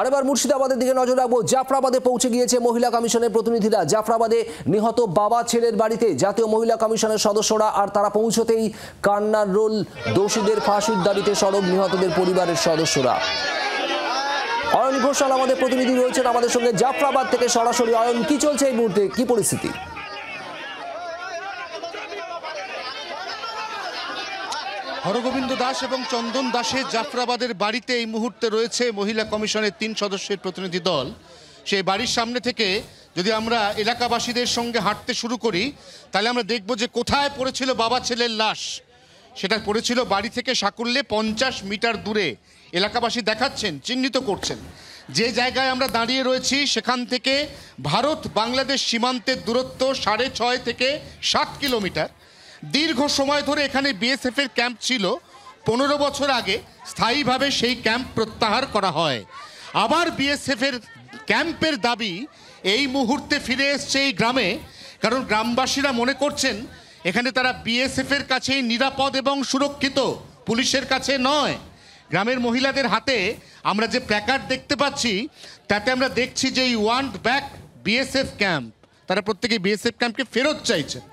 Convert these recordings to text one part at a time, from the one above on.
আরেবার মুর্শিদাবাদের দিকে নজর রাখবো। জাফরাবাদে পৌঁছে গিয়েছে মহিলা কমিশনের প্রতিনিধিরা। জাফরাবাদে নিহত বাবা ছেলের বাড়িতে জাতীয় মহিলা কমিশনের সদস্যরা, আর তারা পৌঁছতেই কান্নার রোল। দোষীদের ফাঁসির দাবিতে সরব নিহতদের পরিবারের সদস্যরা। অয়ন ঘোষাল আমাদের প্রতিনিধি রয়েছেন আমাদের সঙ্গে জাফরাবাদ থেকে সরাসরি। অয়ন, কি চলছে এই মুহূর্তে, কি পরিস্থিতি? হরগোবিন্দ দাস এবং চন্দন দাসের জাফরাবাদের বাড়িতে এই মুহূর্তে রয়েছে মহিলা কমিশনের 3 সদস্যের প্রতিনিধি দল। সেই বাড়ির সামনে থেকে যদি আমরা এলাকাবাসীদের সঙ্গে হাঁটতে শুরু করি, তাহলে আমরা দেখব যে কোথায় পড়েছিল বাবা ছেলের লাশ। সেটা পড়েছিল বাড়ি থেকে সাকুল্যে 50 মিটার দূরে। এলাকাবাসী দেখাচ্ছেন, চিহ্নিত করছেন। যে জায়গায় আমরা দাঁড়িয়ে রয়েছি সেখান থেকে ভারত বাংলাদেশ সীমান্তের দূরত্ব 6.5 থেকে 7 কিলোমিটার। দীর্ঘ সময় ধরে এখানে বিএসএফ এর ক্যাম্প ছিল। 15 বছর আগে স্থায়ীভাবে সেই ক্যাম্প প্রত্যাহার করা হয়। আবার বিএসএফ এর ক্যাম্পের দাবি এই মুহূর্তে ফিরে এসছে এই গ্রামে, কারণ গ্রামবাসীরা মনে করছেন এখানে তারা বিএসএফ এর কাছেই নিরাপদ এবং সুরক্ষিত, পুলিশের কাছে নয়। গ্রামের মহিলাদের হাতে আমরা যে প্ল্যাকার্ড দেখতে পাচ্ছি, তাতে আমরা দেখছি যে এই ওয়ান্ট ব্যাক বিএসএফ ক্যাম্প, তারা প্রত্যেকেই বিএসএফ ক্যাম্পকে ফেরত চাইছেন।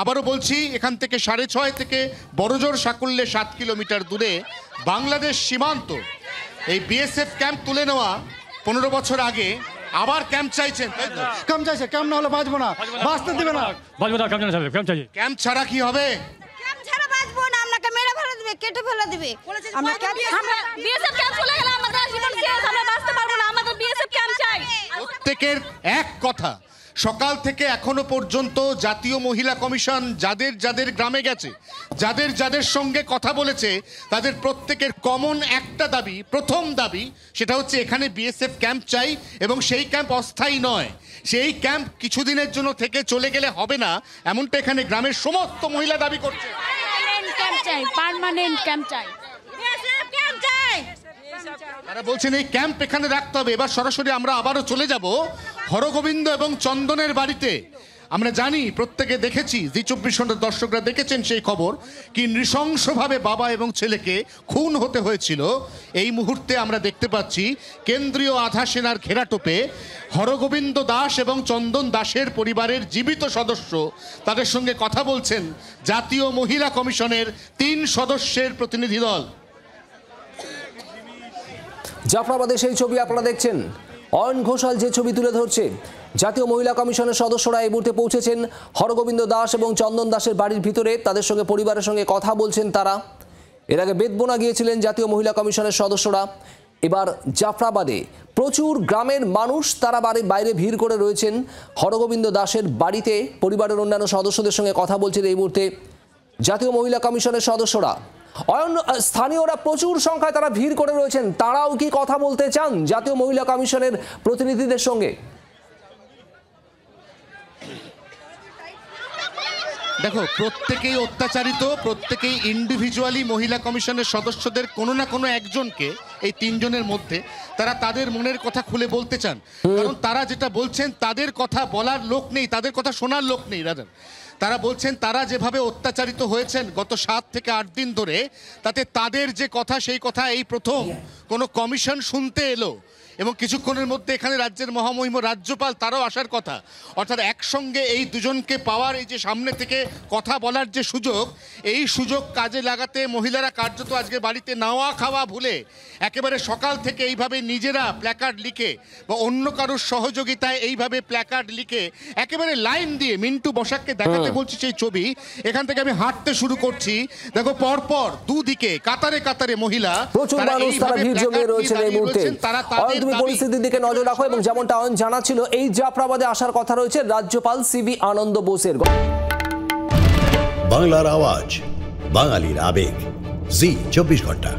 আবারও বলছি, এখান থেকে 6.5 থেকে বড়জোর সাকুল্যে 7 কিলোমিটার দূরে বাংলাদেশ সীমান্ত। এই বিএসএফ ক্যাম্প তুলে নেওয়া 15 বছর আগে আবার ক্যাম্প চাইছেন। ক্যাম্প চাইছে, ক্যাম্প না হলে বাঁচবো না, বাঁচতে দিবে না। ক্যাম্প ছাড়া কি হবে? ক্যাম্প ছাড়া বাঁচবো না, আপনাকে মেরে ফেলে দিবে, কেটে ফেলে দিবে। আমরা বিএসএফ ক্যাম্প চলে গেলে আমাদের জীবন শেষ, আমরা বাঁচতে পারবো না। আমাদের বিএসএফ ক্যাম্প চাই। প্রত্যেকের এক কথা, সকাল থেকে এখনো পর্যন্ত জাতীয় মহিলা কমিশন যাদের যাদের গ্রামে গেছে, যাদের যাদের সঙ্গে কথা বলেছে, তাদের প্রত্যেকের কমন একটা দাবি, প্রথম দাবি, সেটা হচ্ছে এখানে বিএসএফ ক্যাম্প চাই এবং সেই ক্যাম্প অস্থায়ী নয়। সেই ক্যাম্প কিছুদিনের জন্য থেকে চলে গেলে হবে না, এমনটা এখানে গ্রামের সমস্ত মহিলা দাবি করছে। পার্মানেন্ট ক্যাম্প চাই, বিএসএফ ক্যাম্প চাই। তারা বলছেন এই ক্যাম্প এখানে রাখতে হবে। এবার সরাসরি আমরা আবারও চলে যাব হরগোবিন্দ এবং চন্দনের বাড়িতে। আমরা জানি, প্রত্যেকে দেখেছি, জি 24 ঘন্টার দর্শকরা দেখেছেন সেই খবর, কি নৃশংসভাবে বাবা এবং ছেলেকে খুন হতে হয়েছিল। এই মুহূর্তে আমরা দেখতে পাচ্ছি কেন্দ্রীয় আধা সেনার ঘেরাটোপে হরগোবিন্দ দাস এবং চন্দন দাসের পরিবারের জীবিত সদস্য, তাদের সঙ্গে কথা বলছেন জাতীয় মহিলা কমিশনের 3 সদস্যের প্রতিনিধি দল। জাফরাবাদে সেই ছবি আপনারা দেখছেন। অয়ন ঘোষাল যে ছবি তুলে ধরছে, জাতীয় মহিলা কমিশনের সদস্যরা এই মুহূর্তে পৌঁছেছেন হরগোবিন্দ দাস এবং চন্দন দাসের বাড়ির ভিতরে। তাদের সঙ্গে পরিবারের সঙ্গে কথা বলছেন তারা। এর আগে বেদবোনা গিয়েছিলেন জাতীয় মহিলা কমিশনের সদস্যরা। এবার জাফরাবাদে প্রচুর গ্রামের মানুষ তারা বাইরে ভিড় করে রয়েছেন হরগোবিন্দ দাসের বাড়িতে। পরিবারের অন্যান্য সদস্যদের সঙ্গে কথা বলছেন এই মুহূর্তে জাতীয় মহিলা কমিশনের সদস্যরা। অয়ন, স্থানীয়রা প্রচুর সংখ্যায় তারা ভিড় করে রয়েছেন, তারাও কি কথা বলতে চান জাতীয় মহিলা কমিশনের প্রতিনিধিদের সঙ্গে? দেখো, প্রত্যেকেই অত্যাচারিত, প্রত্যেকেই ইন্ডিভিজুয়ালি মহিলা কমিশনের সদস্যদের কোনো না কোনো একজনকে, এই 3 জনের মধ্যে, তারা তাদের মনের কথা খুলে বলতে চান। কারণ তারা যেটা বলছেন, তাদের কথা বলার লোক নেই, তাদের কথা শোনার লোক নেই। রাজান, তারা বলছেন তারা যেভাবে অত্যাচারিত হয়েছেন গত 7 থেকে 8 দিন ধরে, তাতে তাদের যে কথা, সেই কথা এই প্রথম কোনো কমিশন শুনতে এলো। এবং কিছুক্ষণের মধ্যে এখানে রাজ্যের মহামহিম রাজ্যপাল তারাও আসার কথা। অর্থাৎ একসঙ্গে এই দুজনকে পাওয়ার, এই যে সামনে থেকে কথা বলার যে সুযোগ, এই সুযোগ কাজে লাগাতে মহিলারা কার্যত আজকে বাড়িতে নাওয়া খাওয়া ভুলে একেবারে সকাল থেকে এইভাবে নিজেরা প্ল্যাকার্ড লিখে বা অন্য কারোর সহযোগিতায় এইভাবে প্ল্যাকার্ড লিখে একেবারে লাইন দিয়ে, মিন্টু বসাককে দেখাতে বলছি সেই ছবি, এখান থেকে আমি হাঁটতে শুরু করছি। দেখো, পরপর দুদিকে কাতারে কাতারে মহিলা, প্রচুর মানুষ তারা ভিড় জমিয়ে রয়েছেন এই মুহূর্তে। তুমি পরিস্থিতির দিকে নজর রাখো এবং যেমনটা অয়ন জানাচ্ছিল, এই জাফরাবাদে আসার কথা রয়েছে রাজ্যপাল সিবি আনন্দ বোসের। বাংলার আওয়াজ, বাঙালির আবেগ, জি 24 ঘন্টা।